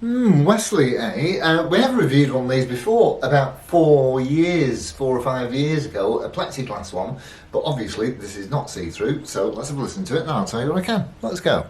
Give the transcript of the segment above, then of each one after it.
Wesley, eh? We have reviewed one of these before, about 4 or 5 years ago, a plexiglass one, but obviously this is not see-through, so let's have a listen to it and I'll tell you what I can. Let's go.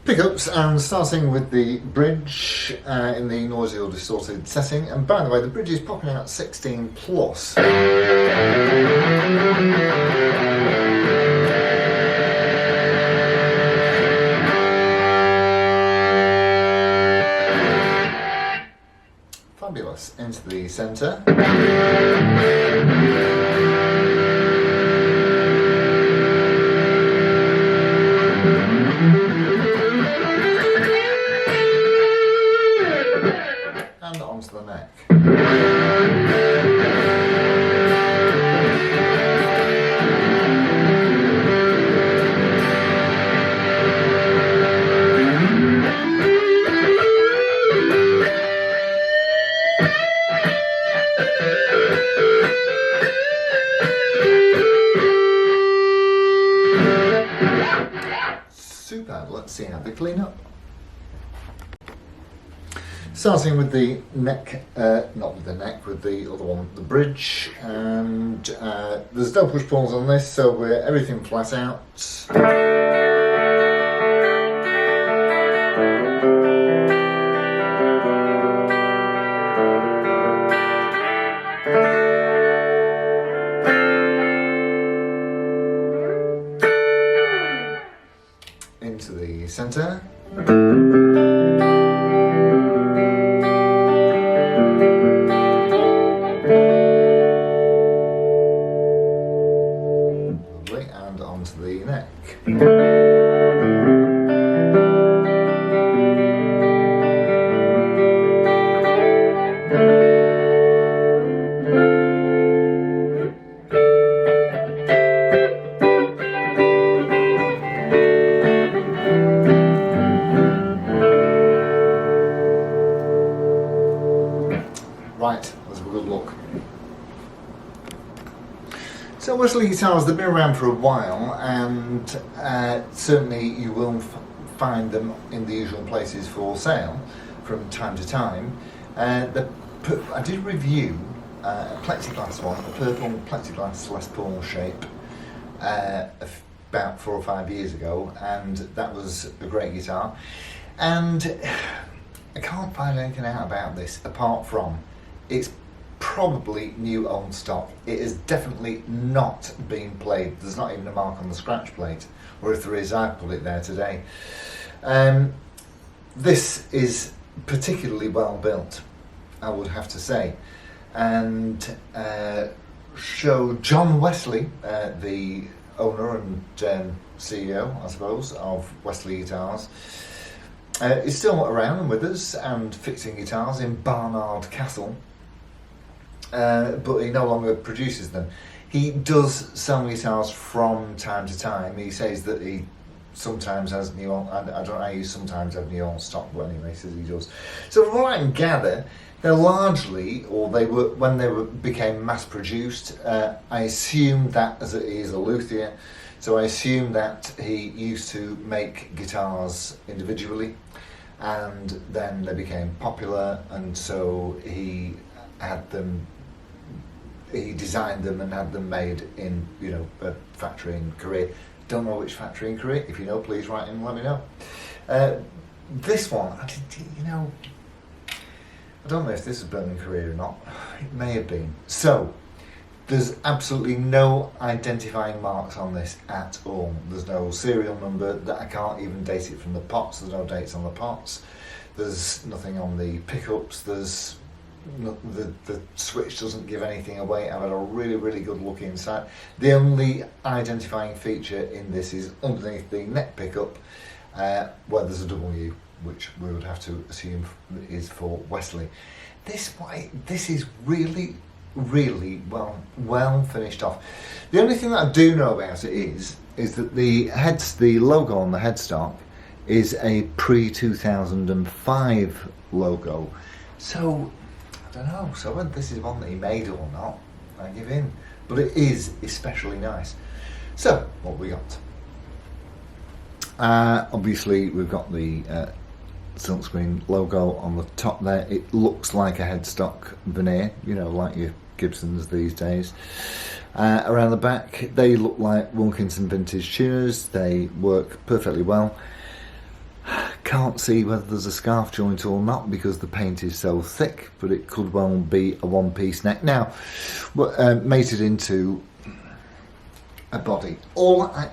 Pickups, and starting with the bridge in the noisy or distorted setting, and by the way the bridge is popping out 16 plus. Fabulous. Into the centre. And onto the neck. Superb. Let's see how they clean up. Starting with the neck, not with the neck, with the other one, the bridge, and there's no push pulls on this, so we're everything flat out. Into the centre. And onto the neck. Right, let's have a good look. So Wesley guitars, they've been around for a while, and certainly you will find them in the usual places for sale from time to time. I did review a plexiglass one, a purple plexiglass Les Paul shape, about 4 or 5 years ago, and that was a great guitar. And I can't find anything out about this apart from it's probably new old stock. It is definitely not being played. There's not even a mark on the scratch plate, or if there is, I've put it there today. This is particularly well built, I would have to say, and show John Wesley, the owner and CEO, I suppose, of Wesley Guitars, is still around and with us and fixing guitars in Barnard Castle. But he no longer produces them. He does sell guitars from time to time. He says that he sometimes has new on, I don't know how you sometimes have new on stock, but anyway, he says he does. So from what I can gather, they're largely, or they were, when they became mass produced, I assume that, as he is a luthier, so I assume that he used to make guitars individually, and then they became popular, and so he had them, he designed them and had them made in, you know, a factory in Korea. Don't know which factory in Korea. If you know, please write in and let me know. This one, you know, I don't know if this was built in Korea or not. It may have been. So, there's absolutely no identifying marks on this at all. There's no serial number, that I can't even date it from the pots. There's no dates on the pots. There's nothing on the pickups. There's the switch doesn't give anything away. I've had a really good look inside. The only identifying feature in this is underneath the neck pickup, where there's a W, which we would have to assume is for Wesley. This is really well finished off. The only thing that I do know about it is that the logo on the headstock is a pre-2005 logo. So I don't know, so whether this is one that he made or not, I give in. But it is especially nice. So, what have we got? Obviously, we've got the silkscreen logo on the top there. It looks like a headstock veneer, you know, like your Gibsons these days. Around the back, they look like Wilkinson vintage tuners. They work perfectly well. Can't see whether there's a scarf joint or not because the paint is so thick, but it could well be a one-piece neck. Now, mated into a body. All I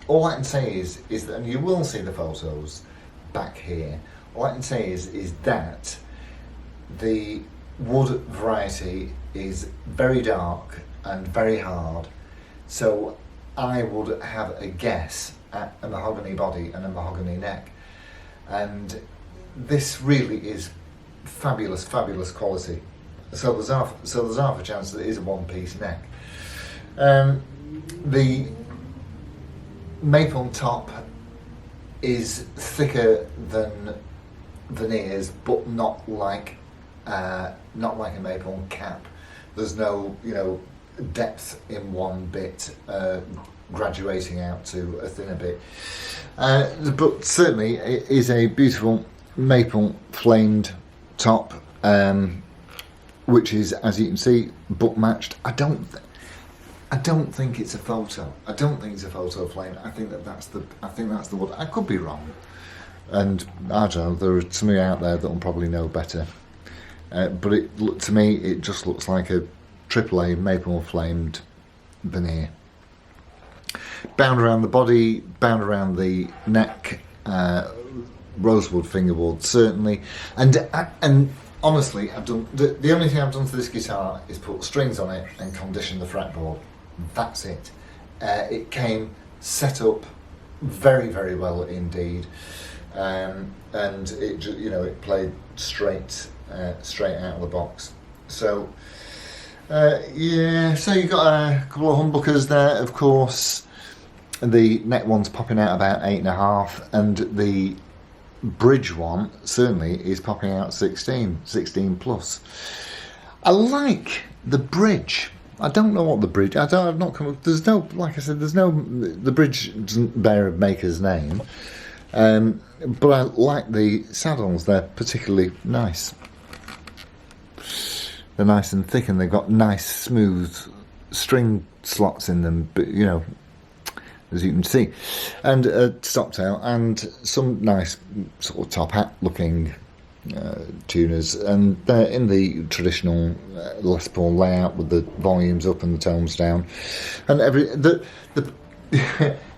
can say is that, and you will see the photos back here, all I can say is that the wood variety is very dark and very hard, so I would have a guess at a mahogany body and a mahogany neck, and this really is fabulous quality. So there's half a chance that it is a one-piece neck. The maple top is thicker than veneers, but not like a maple cap. There's no, you know, depth in one bit, graduating out to a thinner bit. But certainly it is a beautiful maple flamed top, which is, as you can see, butt matched. I don't think it's a photo. I don't think it's a photo flame. I think that's the wood. I could be wrong, and I don't know. There are some of you out there that will probably know better. But to me, it just looks like a AAA maple flamed veneer. Bound around the body, bound around the neck, rosewood fingerboard certainly, and honestly, I've done the only thing I've done to this guitar is put strings on it and condition the fretboard. That's it. It came set up very, very well indeed, and it it played straight out of the box. So yeah, so you've got a couple of humbuckers there, of course. The neck one's popping out about 8.5, and the bridge one certainly is popping out 16 plus. I like the bridge. I don't know what the bridge. I've not come. There's no, like I said, there's no. The bridge doesn't bear a maker's name, but I like the saddles. They're particularly nice. They're nice and thick, and they've got nice smooth string slots in them. But as you can see, and a stoptail, and some nice sort of top hat looking tuners, and they're in the traditional Les Paul layout with the volumes up and the tones down, and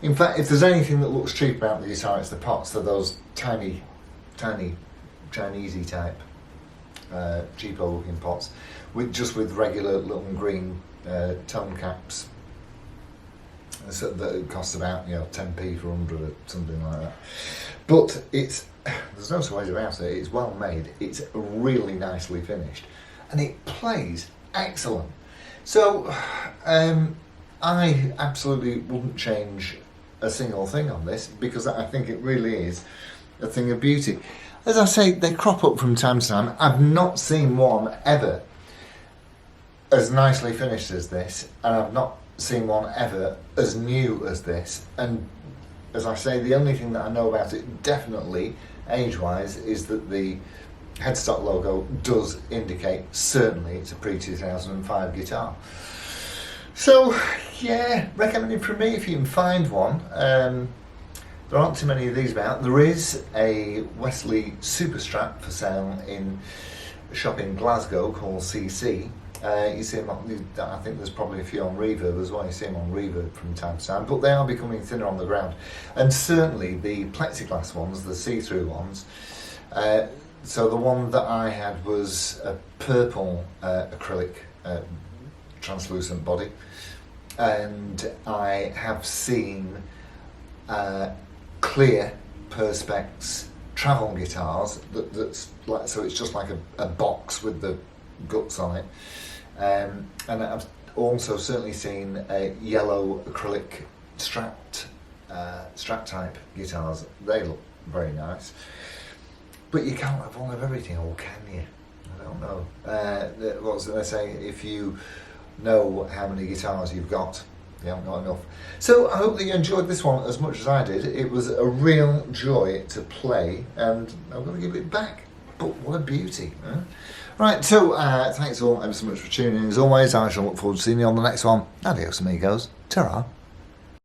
in fact, if there's anything that looks cheap about the guitar, it's the pots. They're those tiny Chinesey type cheapo looking pots with regular little green tone caps. So that costs about 10p for 100 or something like that. But there's no two ways about it. It's well made. It's really nicely finished, and it plays excellent. So I absolutely wouldn't change a single thing on this, because I think it really is a thing of beauty. As I say, they crop up from time to time. I've not seen one ever as nicely finished as this, and I've not seen one ever as new as this. And as I say, the only thing that I know about it definitely age-wise is that the headstock logo does indicate certainly it's a pre-2005 guitar. So yeah, recommended from me if you can find one. There aren't too many of these about. There is a Wesley Super Strat for sale in a shop in Glasgow called CC. You see them, I think there's probably a few on Reverb as well. You see them on Reverb from time to time, but they are becoming thinner on the ground. And certainly the plexiglass ones, the see-through ones. So the one that I had was a purple acrylic translucent body, and I have seen clear Perspex travel guitars that's like, so it's just like a box with the guts on it. And I've also certainly seen yellow acrylic Strat type guitars. They look very nice, but you can't have all of everything, or can you? I don't know. What's they say? If you know how many guitars you've got, you haven't got enough. So I hope that you enjoyed this one as much as I did. It was a real joy to play, and I'm going to give it back. But what a beauty. Huh? Right, so thanks all ever so much for tuning in. As always, I shall look forward to seeing you on the next one. Adios amigos. Ta-ra.